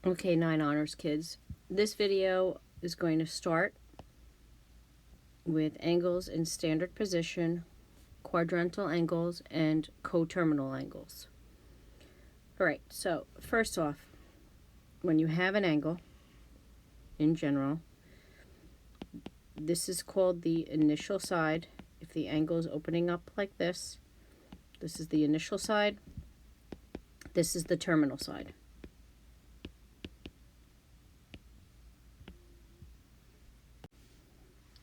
Okay, 9 honors kids. This video is going to start with angles in standard position, quadrantal angles, and coterminal angles. Alright, so first off, when you have an angle, in general, this is called the initial side. If the angle is opening up like this is the initial side, this is the terminal side.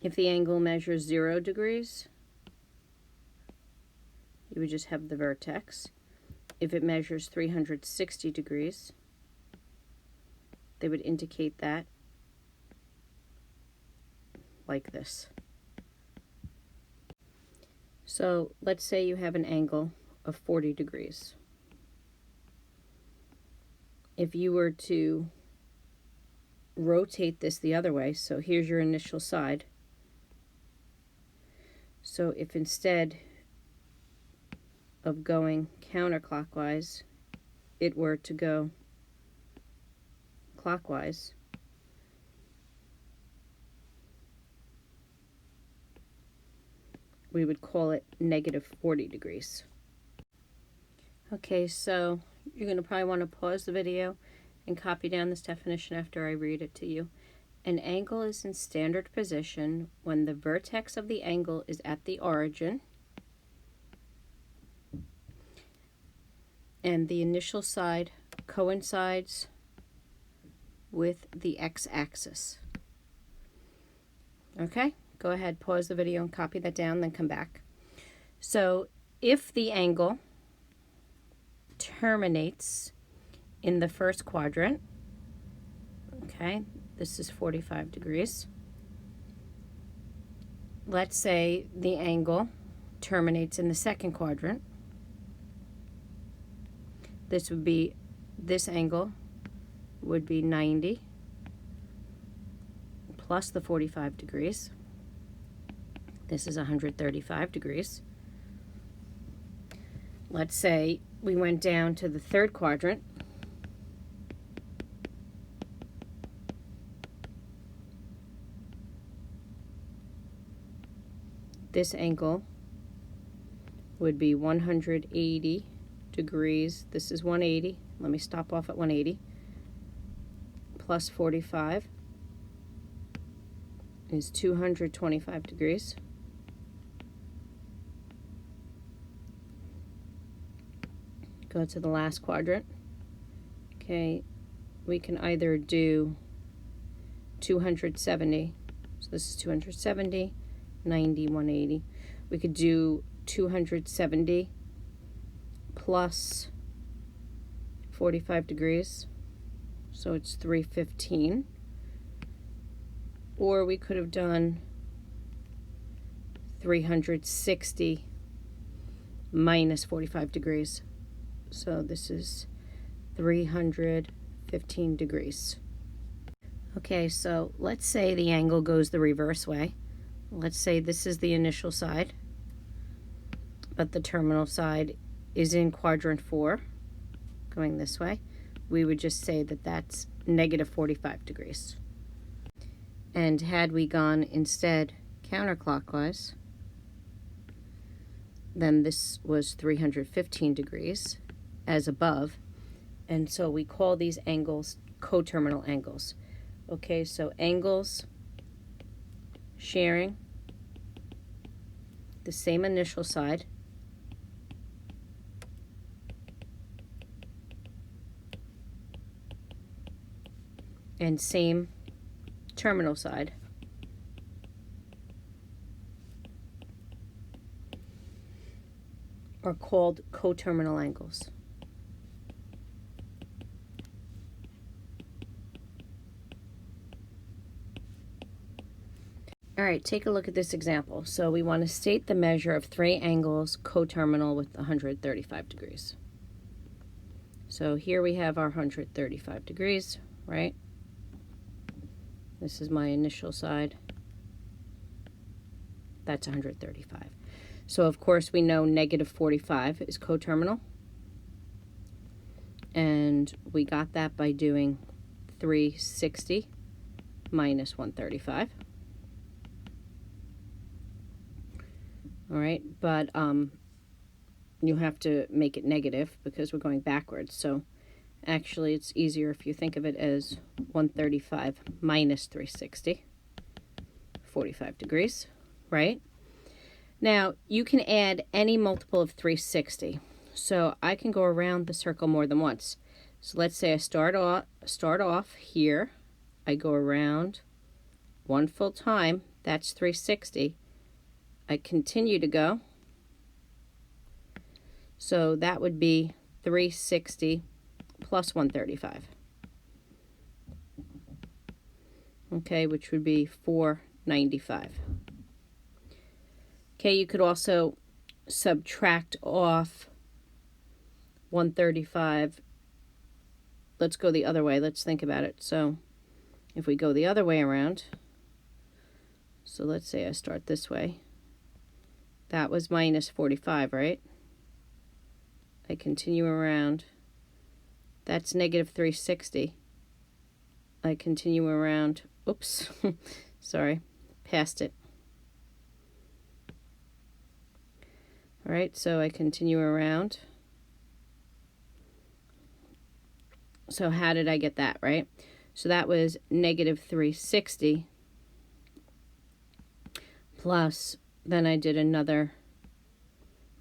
If the angle measures 0 degrees, you would just have the vertex. If it measures 360 degrees, they would indicate that like this. So let's say you have an angle of 40 degrees. If you were to rotate this the other way, so here's your initial side. So if instead of going counterclockwise, it were to go clockwise, we would call it negative 40 degrees. Okay, so you're going to probably want to pause the video and copy down this definition after I read it to you. An angle is in standard position when the vertex of the angle is at the origin and the initial side coincides with the x-axis. Okay, go ahead, pause the video and copy that down, then come back. So if the angle terminates in the first quadrant, okay, this is 45 degrees. Let's say the angle terminates in the second quadrant. This angle would be 90 plus the 45 degrees. This is 135 degrees. Let's say we went down to the third quadrant. This angle would be 180 degrees. This is 180. Let me stop off at 180. Plus 45 is 225 degrees. Go to the last quadrant. Okay, we can either do 270. So this is 270. 90, 180. We could do 270 plus 45 degrees, so it's 315. Or we could have done 360 minus 45 degrees. So this is 315 degrees. Okay, so let's say the angle goes the reverse way. Let's say this is the initial side, but the terminal side is in quadrant 4, going this way. We would just say that that's negative 45 degrees. And had we gone instead counterclockwise, then this was 315 degrees as above, and so we call these angles coterminal angles. Okay, so angles sharing the same initial side and same terminal side are called coterminal angles. All right, take a look at this example. So we want to state the measure of 3 angles coterminal with 135 degrees. So here we have our 135 degrees, right? This is my initial side. That's 135. So of course we know negative 45 is coterminal. And we got that by doing 360 minus 135. All right, but you have to make it negative because we're going backwards. So actually it's easier if you think of it as 135 minus 360, 45 degrees, right? Now you can add any multiple of 360. So I can go around the circle more than once. So let's say I start off here, I go around one full time, that's 360. I continue to go, so that would be 360 plus 135. Okay, which would be 495. Okay, you could also subtract off 135. Let's go the other way. Let's think about it. So if we go the other way around, so let's say I start this way. That was minus 45, right? I continue around. That's negative 360. I continue around. Oops. Sorry. Passed it. All right, so I continue around. So how did I get that, right? So that was negative 360 plus, then I did another,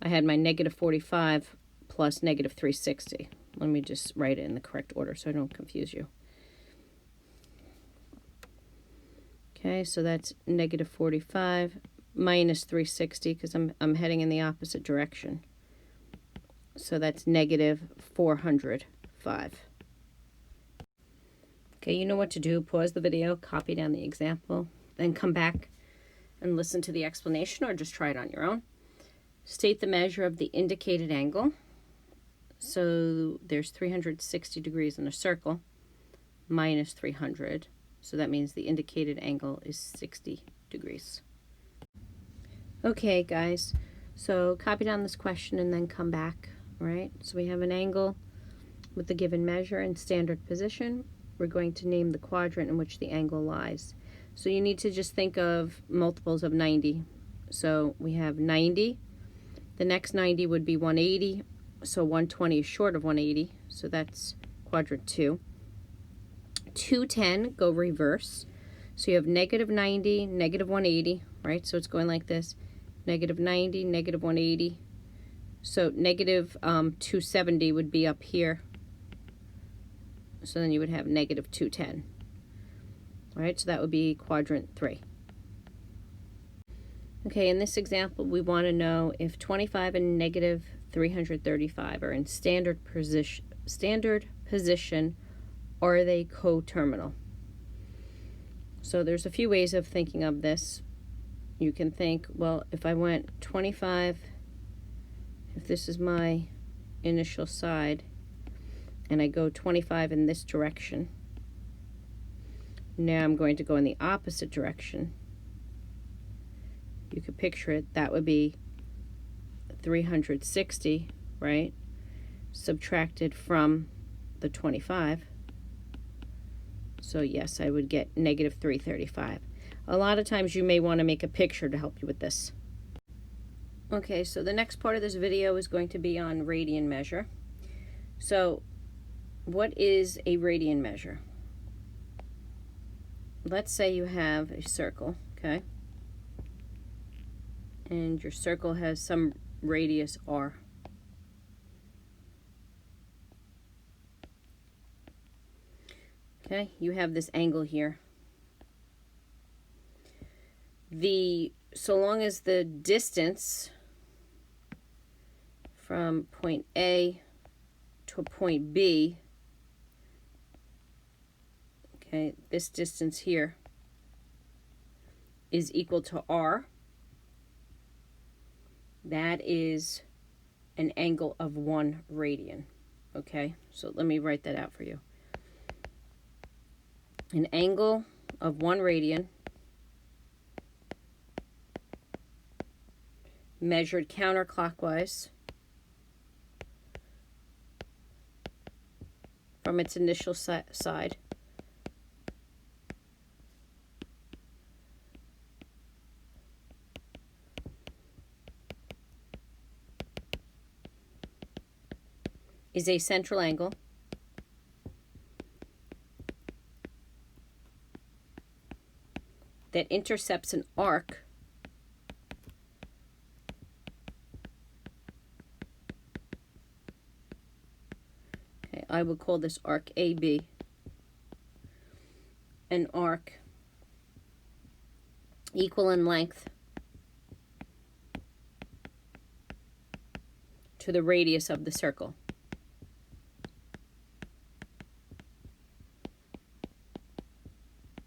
I had my negative 45 plus negative 360. Let me just write it in the correct order so I don't confuse you. Okay, so that's negative 45 minus 360 because I'm heading in the opposite direction. So that's negative 405. Okay, you know what to do. Pause the video, copy down the example, then come back and listen to the explanation or just try it on your own. State the measure of the indicated angle. So there's 360 degrees in a circle, minus 300. So that means the indicated angle is 60 degrees. Okay, guys, so copy down this question and then come back, all right? So we have an angle with the given measure in standard position. We're going to name the quadrant in which the angle lies. So you need to just think of multiples of 90. So we have 90. The next 90 would be 180. So 120 is short of 180. So that's quadrant 2. 210, go reverse. So you have negative 90, negative 180, right? So it's going like this. Negative 90, negative 180. So negative 270 would be up here. So then you would have negative 210. All right, so that would be quadrant 3. Okay, in this example, we want to know if 25 and negative 335 are in standard position, are they coterminal? So there's a few ways of thinking of this. You can think, well, if I went 25, if this is my initial side, and I go 25 in this direction, now I'm going to go in the opposite direction. You could picture it, that would be 360, right? Subtracted from the 25. So yes, I would get negative 335. A lot of times you may want to make a picture to help you with this. Okay, so the next part of this video is going to be on radian measure. So what is a radian measure? Let's say you have a circle, okay? And your circle has some radius r. Okay, you have this angle here. So long as the distance from point A to point B, okay, this distance here is equal to r, that is an angle of 1 radian. Okay, so let me write that out for you. An angle of 1 radian measured counterclockwise from its initial side is a central angle that intercepts an arc I would call this arc AB, an arc equal in length to the radius of the circle.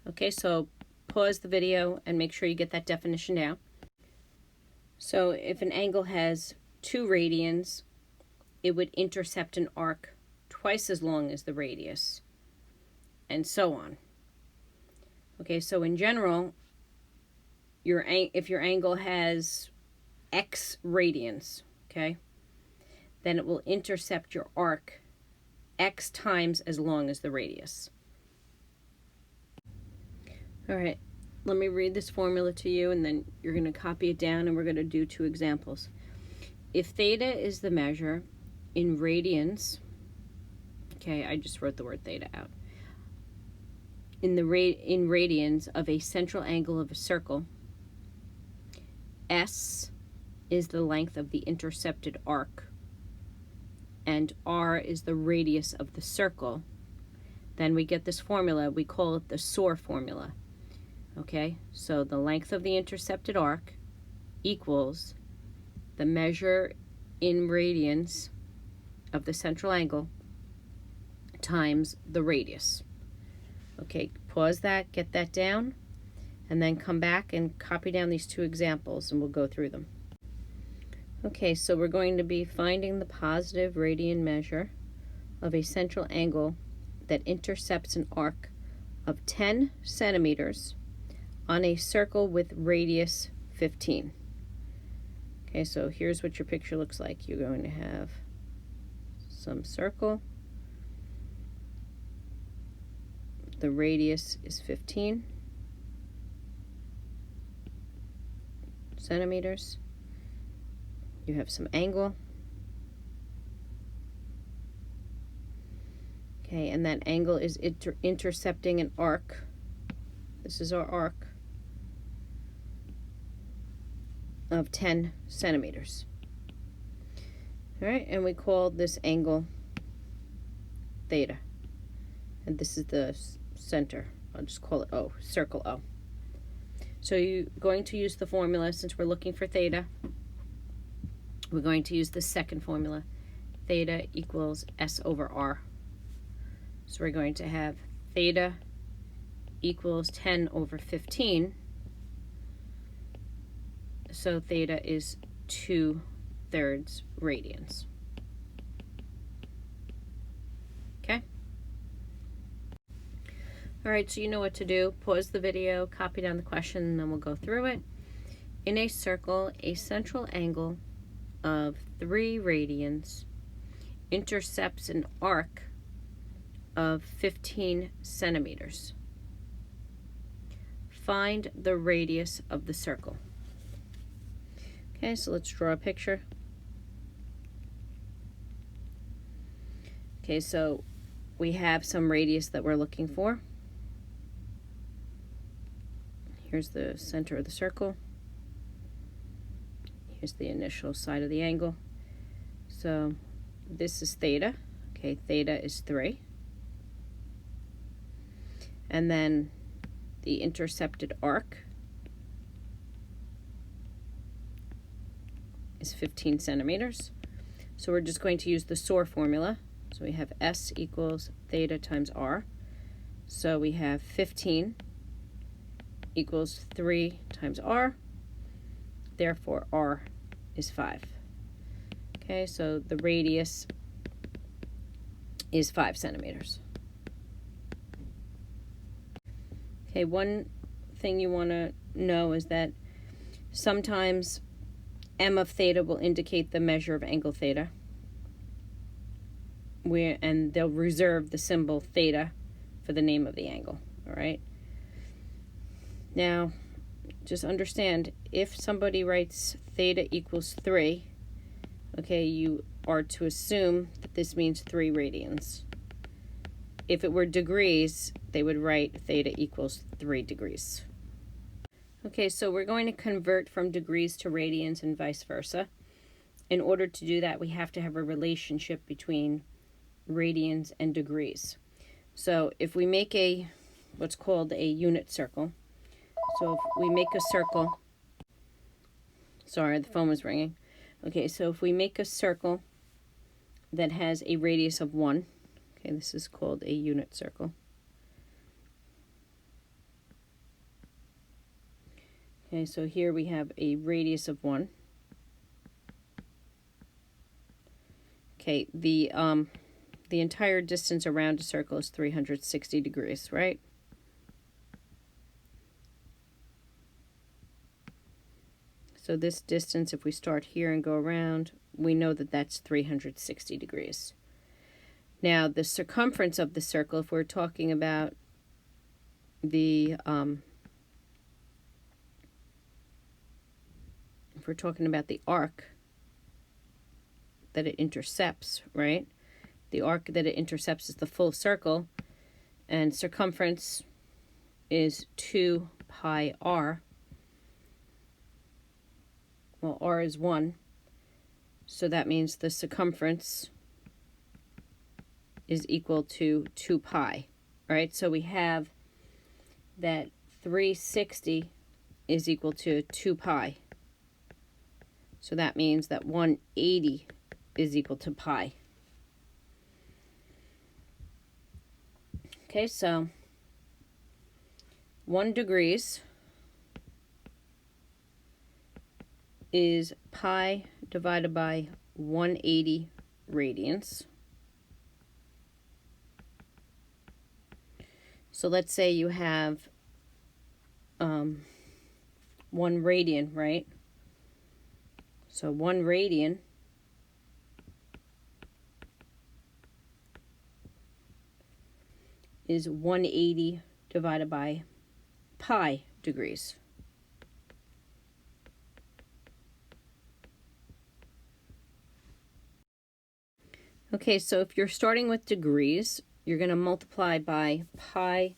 Okay, so pause the video and make sure you get that definition down. So if an angle has 2 radians, it would intercept an arc twice as long as the radius, and so on. Okay, so in general, if your angle has x radians, okay, then it will intercept your arc x times as long as the radius. All right, let me read this formula to you, and then you're going to copy it down, and we're going to do 2 examples. If theta is the measure in radians, okay, I just wrote the word theta out. In radians of a central angle of a circle, S is the length of the intercepted arc, and R is the radius of the circle, then we get this formula. We call it the SOR formula. Okay, so the length of the intercepted arc equals the measure in radians of the central angle times the radius. Okay, pause that, get that down, and then come back and copy down these 2 examples, and we'll go through them. Okay, so we're going to be finding the positive radian measure of a central angle that intercepts an arc of 10 centimeters on a circle with radius 15. Okay, so here's what your picture looks like. You're going to have some circle. The radius is 15 centimeters. You have some angle. Okay, and that angle is intercepting an arc. This is our arc of 10 centimeters. All right, and we call this angle theta. And this is the center. I'll just call it O, circle O. So you're going to use the formula, since we're looking for theta. We're going to use the second formula. Theta equals S over R. So we're going to have theta equals 10 over 15. So theta is 2/3 radians. Okay? All right, so you know what to do. Pause the video, copy down the question, and then we'll go through it. In a circle, a central angle of 3 radians intercepts an arc of 15 centimeters. Find the radius of the circle. Okay, so let's draw a picture. Okay, so we have some radius that we're looking for. Here's the center of the circle. Here's the initial side of the angle. So this is theta. Okay, theta is 3. And then the intercepted arc is 15 centimeters. So we're just going to use the SOR formula. So we have S equals theta times R. So we have 15 equals 3 times R. Therefore, R is 5. Okay, so the radius is 5 centimeters. Okay, one thing you want to know is that sometimes M of theta will indicate the measure of angle theta, and they'll reserve the symbol theta for the name of the angle, all right? Now, just understand, if somebody writes theta equals 3, okay, you are to assume that this means 3 radians. If it were degrees, they would write theta equals 3 degrees. Okay, so we're going to convert from degrees to radians and vice versa. In order to do that, we have to have a relationship between radians and degrees. So if we make what's called a unit circle, so if we make a circle, sorry, the phone was ringing. Okay, so if we make a circle that has a radius of 1, okay, this is called a unit circle. Okay, so here we have a radius of 1. Okay, the entire distance around a circle is 360 degrees, right? So this distance, if we start here and go around, we know that that's 360 degrees. Now, the circumference of the circle, if we're talking about the arc that it intercepts, right? The arc that it intercepts is the full circle, and circumference is 2 pi r. Well, r is 1, so that means the circumference is equal to 2 pi, right? So we have that 360 is equal to 2 pi. So that means that 180 is equal to pi. Okay, so 1 degrees is pi divided by 180 radians. So let's say you have 1 radian, right? So 1 radian is 180 divided by pi degrees. Okay, so if you're starting with degrees, you're going to multiply by pi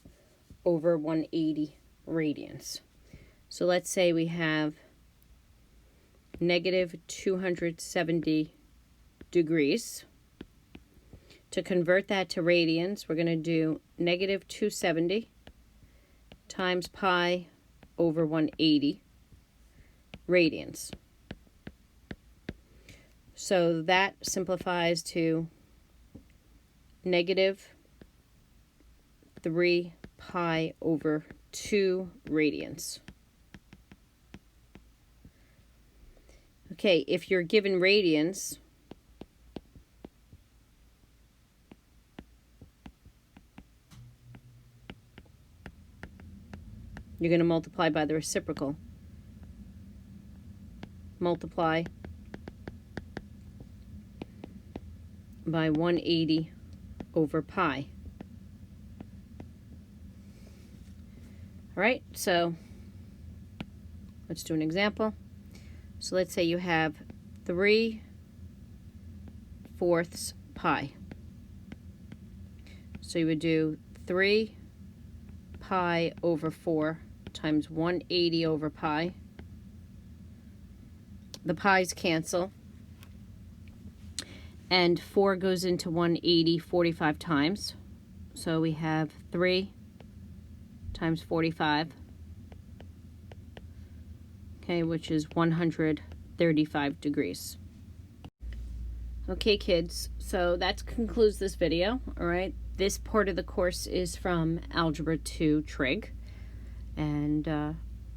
over 180 radians. So let's say we have negative 270 degrees. To convert that to radians, we're going to do negative 270 times pi over 180 radians. So that simplifies to negative 3 pi over 2 radians. Okay, if you're given radians, you're going to multiply by the reciprocal. Multiply by 180 over pi. All right, so let's do an example. So let's say you have 3/4 pi. So you would do 3 pi over 4 times 180 over pi. The pi's cancel. And 4 goes into 180 45 times. So we have 3 times 45. Okay, which is 135 degrees. Okay, kids, so that concludes this video, all right? This part of the course is from Algebra 2 Trig, and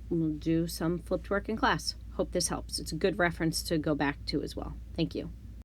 we'll do some flipped work in class. Hope this helps. It's a good reference to go back to as well. Thank you.